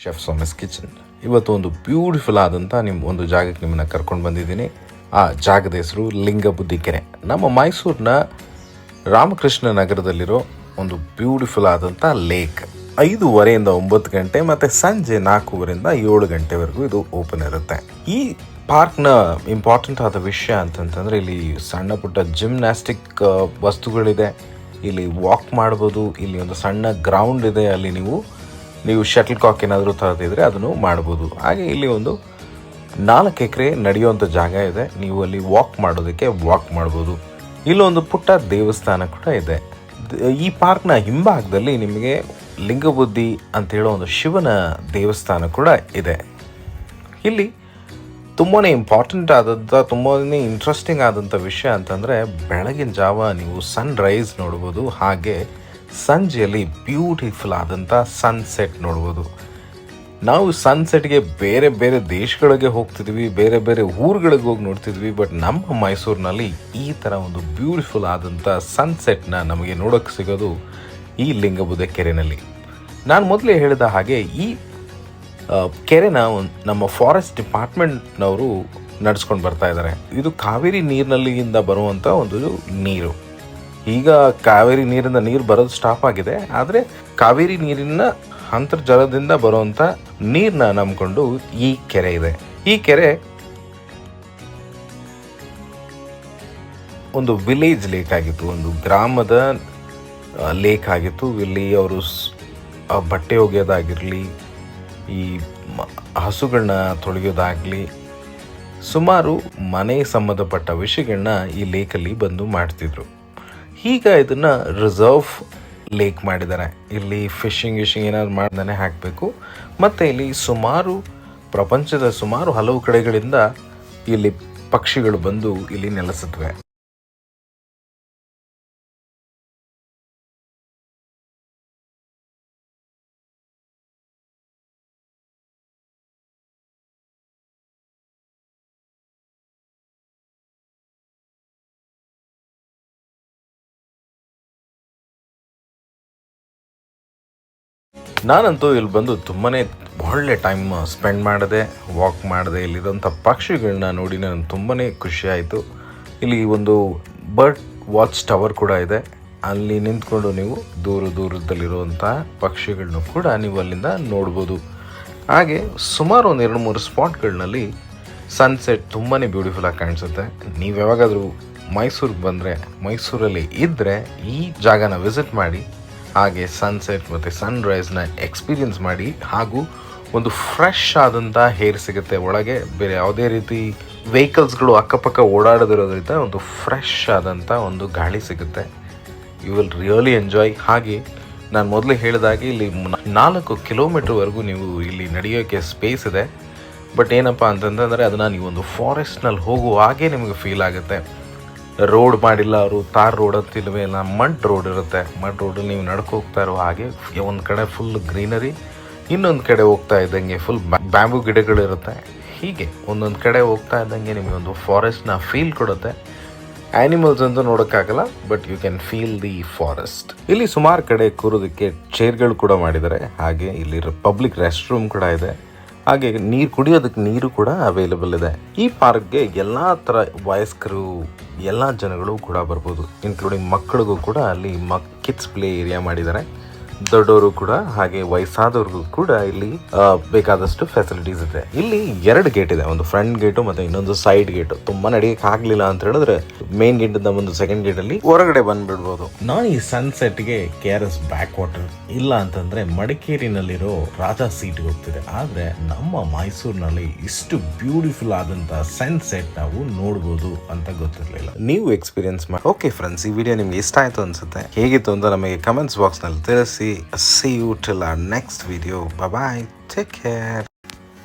Chef ಸೋಮಸ್ kitchen. ಇವತ್ತು ಒಂದು beautiful ಆದಂಥ ಒಂದು ಜಾಗಕ್ಕೆ ನಿಮ್ಮನ್ನು ಕರ್ಕೊಂಡು ಬಂದಿದ್ದೀನಿ. ಆ ಜಾಗದ ಹೆಸರು ಲಿಂಗಬುದ್ದಿ ಕೆರೆ. ನಮ್ಮ ಮೈಸೂರಿನ ರಾಮಕೃಷ್ಣ ನಗರದಲ್ಲಿರೋ ಒಂದು ಬ್ಯೂಟಿಫುಲ್ ಆದಂಥ ಲೇಕ್. 5:30 9 ಗಂಟೆ ಮತ್ತು ಸಂಜೆ 4:00 7 ಗಂಟೆವರೆಗೂ ಇದು ಓಪನ್ ಇರುತ್ತೆ. ಈ ಪಾರ್ಕ್ನ ಇಂಪಾರ್ಟೆಂಟ್ ಆದ ವಿಷಯ ಅಂತಂತಂದರೆ ಇಲ್ಲಿ ಸಣ್ಣ ಪುಟ್ಟ ಜಿಮ್ನಾಸ್ಟಿಕ್ ವಸ್ತುಗಳಿದೆ, ಇಲ್ಲಿ ವಾಕ್ ಮಾಡ್ಬೋದು, ಇಲ್ಲಿ ಒಂದು ಸಣ್ಣ ಗ್ರೌಂಡ್ ಇದೆ, ಅಲ್ಲಿ ನೀವು ಶಟಲ್ ಕಾಕ್ ಏನಾದರೂ ತರದಿದ್ರೆ ಅದನ್ನು ಮಾಡ್ಬೋದು. ಹಾಗೆ ಇಲ್ಲಿ ಒಂದು 4 ಎಕರೆ ನಡೆಯುವಂಥ ಜಾಗ ಇದೆ, ನೀವು ಅಲ್ಲಿ ವಾಕ್ ಮಾಡೋದಕ್ಕೆ ವಾಕ್ ಮಾಡ್ಬೋದು. ಇಲ್ಲೊಂದು ಪುಟ್ಟ ದೇವಸ್ಥಾನ ಕೂಡ ಇದೆ. ಈ ಪಾರ್ಕ್ನ ಹಿಂಭಾಗದಲ್ಲಿ ನಿಮಗೆ ಲಿಂಗಬುದ್ದಿ ಅಂತ ಹೇಳೋ ಒಂದು ಶಿವನ ದೇವಸ್ಥಾನ ಕೂಡ ಇದೆ. ಇಲ್ಲಿ ತುಂಬಾ ಇಂಪಾರ್ಟೆಂಟ್ ಆದಂಥ ತುಂಬಾ ಇಂಟ್ರೆಸ್ಟಿಂಗ್ ಆದಂಥ ವಿಷಯ ಅಂತಂದರೆ ಬೆಳಗಿನ ಜಾವ ನೀವು ಸನ್ ರೈಸ್ ನೋಡ್ಬೋದು, ಹಾಗೆ ಸಂಜೆಯಲ್ಲಿ ಬ್ಯೂಟಿಫುಲ್ ಆದಂಥ ಸನ್ಸೆಟ್ ನೋಡ್ಬೋದು. ನಾವು ಸನ್ಸೆಟ್ಗೆ ಬೇರೆ ಬೇರೆ ದೇಶಗಳಿಗೆ ಹೋಗ್ತಿದ್ವಿ, ಬೇರೆ ಬೇರೆ ಊರುಗಳಿಗೆ ಹೋಗಿ ನೋಡ್ತಿದ್ವಿ, ಬಟ್ ನಮ್ಮ ಮೈಸೂರಿನಲ್ಲಿ ಈ ಥರ ಒಂದು ಬ್ಯೂಟಿಫುಲ್ ಆದಂಥ ಸನ್ಸೆಟ್ನ ನಮಗೆ ನೋಡೋಕ್ಕೆ ಸಿಗೋದು ಈ ಲಿಂಗಬುದ್ದಿ ಕೆರೆಯಲ್ಲಿ. ನಾನು ಮೊದಲೇ ಹೇಳಿದ ಹಾಗೆ ಈ ಕೆರೆನ ನಮ್ಮ ಫಾರೆಸ್ಟ್ ಡಿಪಾರ್ಟ್ಮೆಂಟ್ನವರು ನಡೆಸ್ಕೊಂಡು ಬರ್ತಾ ಇದ್ದಾರೆ. ಇದು ಕಾವೇರಿ ನೀರಿನಲ್ಲಿಂದ ಬರುವಂಥ ಒಂದು ನೀರು. ಈಗ ಕಾವೇರಿ ನೀರಿಂದ ನೀರು ಬರೋದು ಸ್ಟಾಪ್ ಆಗಿದೆ, ಆದರೆ ಕಾವೇರಿ ನೀರಿನ ಅಂತರ್ಜಲದಿಂದ ಬರುವಂಥ ನೀರನ್ನ ನಂಬಿಕೊಂಡು ಈ ಕೆರೆ ಇದೆ. ಈ ಕೆರೆ ಒಂದು ವಿಲೇಜ್ ಲೇಕ್ ಆಗಿತ್ತು, ಒಂದು ಗ್ರಾಮದ ಲೇಕ್ ಆಗಿತ್ತು. ಇಲ್ಲಿ ಅವರು ಬಟ್ಟೆ ಒಗೆಯೋದಾಗಿರಲಿ, ಈ ಹಸುಗಳನ್ನ ತೊಳೆಯೋದಾಗಲಿ, ಸುಮಾರು ಮನೆ ಸಂಬಂಧಪಟ್ಟ ವಿಷಯಗಳನ್ನ ಈ ಲೇಕಲ್ಲಿ ಬಂದು ಮಾಡ್ತಿದ್ರು. ಈಗ ಇದನ್ನು ರಿಸರ್ವ್ ಲೇಕ್ ಮಾಡಿದ್ದಾರೆ. ಇಲ್ಲಿ ಫಿಶಿಂಗ್ ಏನಾದ್ರು ಮಾಡ್ದೇ ಹಾಕಬೇಕು. ಮತ್ತು ಇಲ್ಲಿ ಪ್ರಪಂಚದ ಸುಮಾರು ಹಲವು ಕಡೆಗಳಿಂದ ಇಲ್ಲಿ ಪಕ್ಷಿಗಳು ಬಂದು ಇಲ್ಲಿ ನೆಲೆಸುತ್ತವೆ. ನಾನಂತೂ ಇಲ್ಲಿ ಬಂದು ತುಂಬಾ ಒಳ್ಳೆ ಟೈಮ್ ಸ್ಪೆಂಡ್ ಮಾಡಿದೆ, ವಾಕ್ ಮಾಡಿದೆ. ಇಲ್ಲಿರೋಂಥ ಪಕ್ಷಿಗಳನ್ನ ನೋಡಿ ನನಗೆ ತುಂಬಾ ಖುಷಿ ಆಯಿತು. ಇಲ್ಲಿ ಒಂದು ಬರ್ಡ್ ವಾಚ್ ಟವರ್ ಕೂಡ ಇದೆ, ಅಲ್ಲಿ ನಿಂತ್ಕೊಂಡು ನೀವು ದೂರದಲ್ಲಿರುವಂಥ ಪಕ್ಷಿಗಳನ್ನೂ ಕೂಡ ನೀವು ಅಲ್ಲಿಂದ ನೋಡ್ಬೋದು. ಹಾಗೆ ಸುಮಾರು ಒಂದು 2-3 ಸ್ಪಾಟ್ಗಳಲ್ಲಿ ಸನ್ಸೆಟ್ ತುಂಬಾ ಬ್ಯೂಟಿಫುಲ್ಲಾಗಿ ಕಾಣಿಸುತ್ತೆ. ನೀವು ಯಾವಾಗಾದರೂ ಮೈಸೂರಿಗೆ ಬಂದರೆ, ಮೈಸೂರಲ್ಲಿ ಇದ್ದರೆ ಈ ಜಾಗನ ವಿಸಿಟ್ ಮಾಡಿ, ಹಾಗೆ ಸನ್ಸೆಟ್ ಮತ್ತು ಸನ್ರೈಸ್ನ ಎಕ್ಸ್ಪೀರಿಯನ್ಸ್ ಮಾಡಿ. ಹಾಗೂ ಒಂದು ಫ್ರೆಶ್ ಆದಂಥ ಹೇರ್ ಸಿಗುತ್ತೆ ಒಳಗೆ, ಬೇರೆ ಯಾವುದೇ ರೀತಿ ವೆಹಿಕಲ್ಸ್ಗಳು ಅಕ್ಕಪಕ್ಕ ಓಡಾಡೋದಿರೋದ್ರಿಂದ ಒಂದು ಫ್ರೆಶ್ ಆದಂಥ ಒಂದು ಗಾಳಿ ಸಿಗುತ್ತೆ. You will really enjoy. ಹಾಗೆ ನಾನು ಮೊದಲೇ ಹೇಳಿದಾಗೆ ಇಲ್ಲಿ 4 ಕಿಲೋಮೀಟ್ರ್ವರೆಗೂ ನೀವು ಇಲ್ಲಿ ನಡೆಯೋಕ್ಕೆ ಸ್ಪೇಸ್ ಇದೆ. ಬಟ್ ಏನಪ್ಪ ಅಂತಂದರೆ ಅದನ್ನು ನೀವು ಒಂದು ಫಾರೆಸ್ಟ್ನಲ್ಲಿ ಹೋಗುವ ಹಾಗೆ ನಿಮಗೆ ಫೀಲ್ ಆಗುತ್ತೆ. ರೋಡ್ ಮಾಡಿಲ್ಲ ಅವರು, ತಾರ್ ರೋಡ್ ಅಂತಿಲ್ವೇ ಇಲ್ಲ, ಮಡ್ ರೋಡ್ ಇರುತ್ತೆ. ಮಡ್ ರೋಡಲ್ಲಿ ನೀವು ನಡ್ಕೋಗ್ತಾ ಇರೋ ಹಾಗೆ ಒಂದು ಕಡೆ ಫುಲ್ ಗ್ರೀನರಿ, ಇನ್ನೊಂದು ಕಡೆ ಹೋಗ್ತಾ ಇದ್ದಂಗೆ ಫುಲ್ ಬ್ಯಾಂಬೂ ಗಿಡಗಳಿರುತ್ತೆ. ಹೀಗೆ ಒಂದೊಂದು ಕಡೆ ಹೋಗ್ತಾ ಇದ್ದಂಗೆ ನಿಮಗೆ ಒಂದು ಫಾರೆಸ್ಟ್ನ ಫೀಲ್ ಕೊಡುತ್ತೆ. ಆ್ಯನಿಮಲ್ಸ್ ಅಂತೂ ನೋಡೋಕ್ಕಾಗಲ್ಲ, but you can feel the forest. ಇಲ್ಲಿ ಸುಮಾರು ಕಡೆ ಕೂರೋದಕ್ಕೆ ಚೇರ್ಗಳು ಕೂಡ ಮಾಡಿದ್ದಾರೆ. ಹಾಗೆ ಇಲ್ಲಿ ಪಬ್ಲಿಕ್ ರೆಸ್ಟ್ ರೂಮ್ ಕೂಡ ಇದೆ. ಹಾಗೆ ನೀರು ಕುಡಿಯೋದಕ್ಕೆ ನೀರು ಕೂಡ ಅವೈಲೇಬಲ್ ಇದೆ. ಈ ಪಾರ್ಕ್ಗೆ ಎಲ್ಲ ಥರ ವಯಸ್ಕರು, ಎಲ್ಲ ಜನಗಳು ಕೂಡ ಬರ್ಬೋದು, ಇನ್ಕ್ಲೂಡಿಂಗ್ ಮಕ್ಕಳಿಗೂ ಕೂಡ ಅಲ್ಲಿ ಕಿಡ್ಸ್ ಪ್ಲೇ ಏರಿಯಾ ಮಾಡಿದ್ದಾರೆ. ದೊಡ್ಡವರು ಕೂಡ ಹಾಗೆ ವಯಸ್ಸಾದವ್ರಿಗೂ ಕೂಡ ಇಲ್ಲಿ ಬೇಕಾದಷ್ಟು ಫೆಸಿಲಿಟೀಸ್ ಇದೆ. ಇಲ್ಲಿ 2 ಗೇಟ್ ಇದೆ, ಒಂದು ಫ್ರಂಟ್ ಗೇಟು ಮತ್ತು ಇನ್ನೊಂದು ಸೈಡ್ ಗೇಟು. ತುಂಬ ನಡೆಯಕ್ಕೆ ಆಗಲಿಲ್ಲ ಅಂತ ಹೇಳಿದ್ರೆ ಮೇನ್ ಗೇಟಿಂದ ಒಂದು ಸೆಕೆಂಡ್ ಗೇಟಲ್ಲಿ ಹೊರಗಡೆ ಬಂದ್ಬಿಡ್ಬೋದು. ನಾನು ಈ ಸನ್ಸೆಟ್ಗೆ KRS ಬ್ಯಾಕ್ ವಾಟರ್ ಇಲ್ಲ ಅಂತಂದ್ರೆ ಮಡಿಕೇರಿನಲ್ಲಿರೋ ರಾಜಾ ಸೀಟ್ಗೆ ಹೋಗ್ತಿದೆ. ಆದರೆ ನಮ್ಮ ಮೈಸೂರಿನಲ್ಲಿ ಇಷ್ಟು ಬ್ಯೂಟಿಫುಲ್ ಆದಂಥ ಸನ್ಸೆಟ್ ನಾವು ನೋಡ್ಬೋದು ಅಂತ ಗೊತ್ತಿರಲಿಲ್ಲ. ನೀವು ಎಕ್ಸ್ಪೀರಿಯನ್ಸ್ ಮಾಡಿ. ಓಕೆ ಫ್ರೆಂಡ್ಸ್, ಈ ವಿಡಿಯೋ ನಿಮ್ಗೆ ಇಷ್ಟ ಆಯಿತು ಅನ್ಸುತ್ತೆ. ಹೇಗಿತ್ತು ಅಂತ ನಮಗೆ ಕಮೆಂಟ್ಸ್ ಬಾಕ್ಸ್ನಲ್ಲಿ ತಿಳಿಸಿ. See you till our next video. Bye bye. Take care.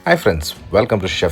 Hi friends, welcome to Chef